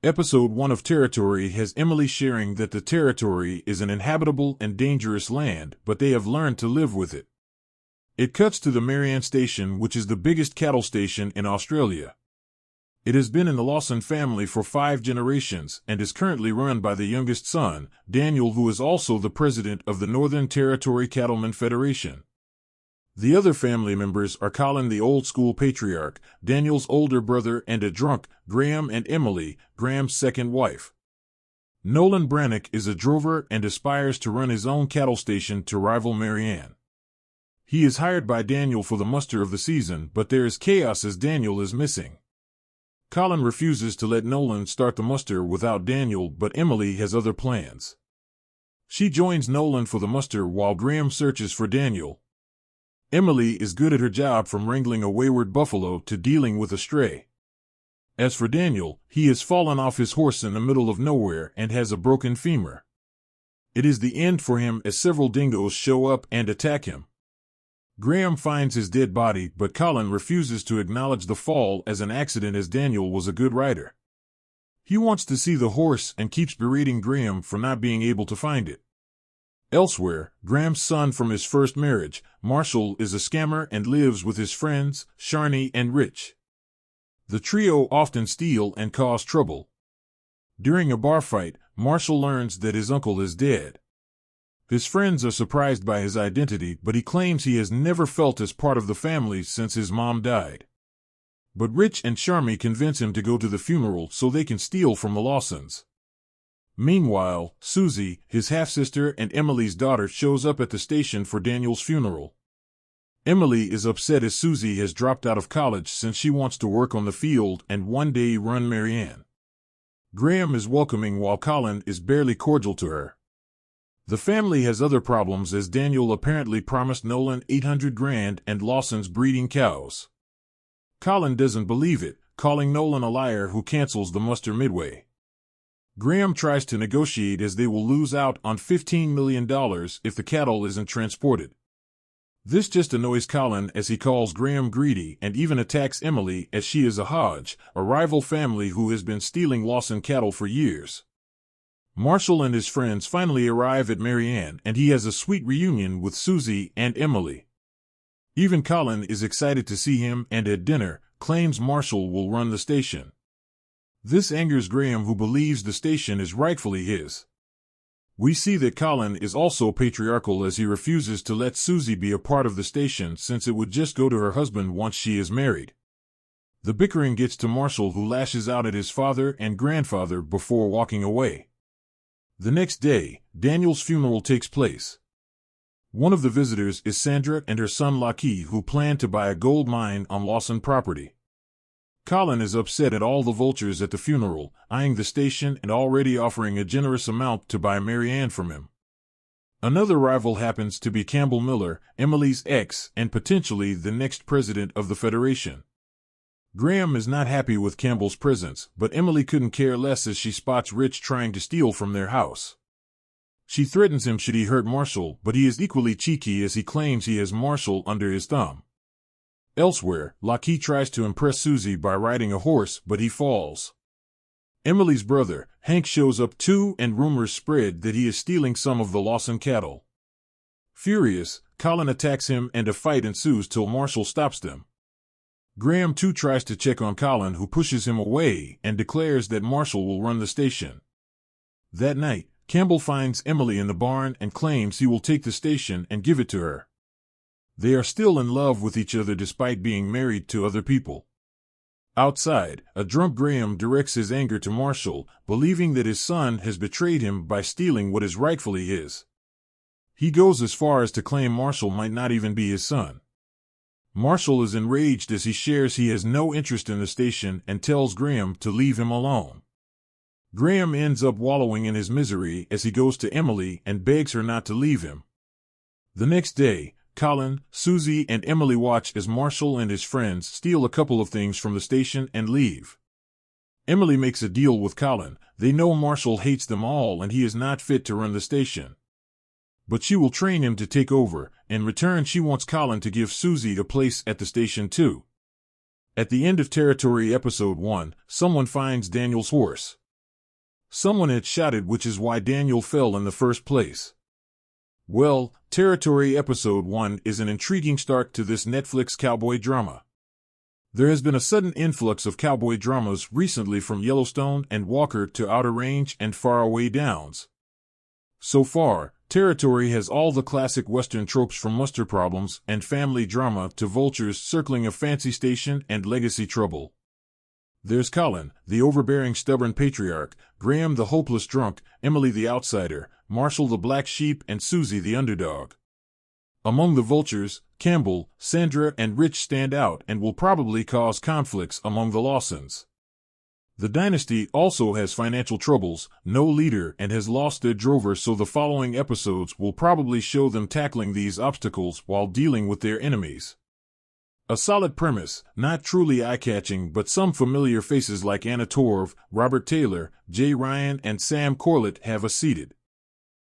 Episode 1 of Territory has Emily sharing that the territory is an inhabitable and dangerous land, but they have learned to live with it. It cuts to the Marianne Station, which is the biggest cattle station in Australia. It has been in the Lawson family for 5 generations and is currently run by the youngest son, Daniel, who is also the president of the Northern Territory Cattlemen Federation. The other family members are Colin, the old-school patriarch, Daniel's older brother and a drunk, Graham, and Emily, Graham's second wife. Nolan Brannock is a drover and aspires to run his own cattle station to rival Marianne. He is hired by Daniel for the muster of the season, but there is chaos as Daniel is missing. Colin refuses to let Nolan start the muster without Daniel, but Emily has other plans. She joins Nolan for the muster while Graham searches for Daniel. Emily is good at her job, from wrangling a wayward buffalo to dealing with a stray. As for Daniel, he has fallen off his horse in the middle of nowhere and has a broken femur. It is the end for him as several dingoes show up and attack him. Graham finds his dead body, but Colin refuses to acknowledge the fall as an accident, as Daniel was a good rider. He wants to see the horse and keeps berating Graham for not being able to find it. Elsewhere, Graham's son from his first marriage, Marshall, is a scammer and lives with his friends, Sharni and Rich. The trio often steal and cause trouble. During a bar fight, Marshall learns that his uncle is dead. His friends are surprised by his identity, but he claims he has never felt as part of the family since his mom died. But Rich and Sharmi convince him to go to the funeral so they can steal from the Lawsons. Meanwhile, Susie, his half-sister and Emily's daughter, shows up at the station for Daniel's funeral. Emily is upset as Susie has dropped out of college since she wants to work on the field and one day run Marianne. Graham is welcoming while Colin is barely cordial to her. The family has other problems as Daniel apparently promised Nolan $800,000 and Lawson's breeding cows. Colin doesn't believe it, calling Nolan a liar who cancels the muster midway. Graham tries to negotiate as they will lose out on $15 million if the cattle isn't transported. This just annoys Colin as he calls Graham greedy and even attacks Emily as she is a Hodge, a rival family who has been stealing Lawson cattle for years. Marshall and his friends finally arrive at Marianne and he has a sweet reunion with Susie and Emily. Even Colin is excited to see him and at dinner claims Marshall will run the station. This angers Graham, who believes the station is rightfully his. We see that Colin is also patriarchal as he refuses to let Susie be a part of the station since it would just go to her husband once she is married. The bickering gets to Marshall, who lashes out at his father and grandfather before walking away. The next day, Daniel's funeral takes place. One of the visitors is Sandra and her son Laki, who plan to buy a gold mine on Lawson property. Colin is upset at all the vultures at the funeral, eyeing the station and already offering a generous amount to buy Marianne from him. Another rival happens to be Campbell Miller, Emily's ex and potentially the next president of the Federation. Graham is not happy with Campbell's presence, but Emily couldn't care less as she spots Rich trying to steal from their house. She threatens him should he hurt Marshall, but he is equally cheeky as he claims he has Marshall under his thumb. Elsewhere, Laki tries to impress Susie by riding a horse, but he falls. Emily's brother, Hank, shows up too, and rumors spread that he is stealing some of the Lawson cattle. Furious, Colin attacks him and a fight ensues till Marshall stops them. Graham too tries to check on Colin, who pushes him away and declares that Marshall will run the station. That night, Campbell finds Emily in the barn and claims he will take the station and give it to her. They are still in love with each other despite being married to other people. Outside, a drunk Graham directs his anger to Marshall, believing that his son has betrayed him by stealing what is rightfully his. He goes as far as to claim Marshall might not even be his son. Marshall is enraged as he shares he has no interest in the station and tells Graham to leave him alone. Graham ends up wallowing in his misery as he goes to Emily and begs her not to leave him. The next day, Colin, Susie, and Emily watch as Marshall and his friends steal a couple of things from the station and leave. Emily makes a deal with Colin. They know Marshall hates them all and he is not fit to run the station. But she will train him to take over. In return, she wants Colin to give Susie a place at the station too. At the end of Territory Episode 1, someone finds Daniel's horse. Someone had shot it, which is why Daniel fell in the first place. Well, Territory Episode 1 is an intriguing start to this Netflix cowboy drama. There has been a sudden influx of cowboy dramas recently, from Yellowstone and Walker to Outer Range and Faraway Downs. So far, Territory has all the classic Western tropes, from muster problems and family drama to vultures circling a fancy station and legacy trouble. There's Colin, the overbearing stubborn patriarch, Graham the hopeless drunk, Emily the outsider, Marshall the black sheep, and Susie the underdog. Among the vultures, Campbell, Sandra, and Rich stand out and will probably cause conflicts among the Lawsons. The dynasty also has financial troubles, no leader, and has lost their drover, so the following episodes will probably show them tackling these obstacles while dealing with their enemies. A solid premise, not truly eye-catching, but some familiar faces like Anna Torv, Robert Taylor, Jay Ryan, and Sam Corlett have a seated.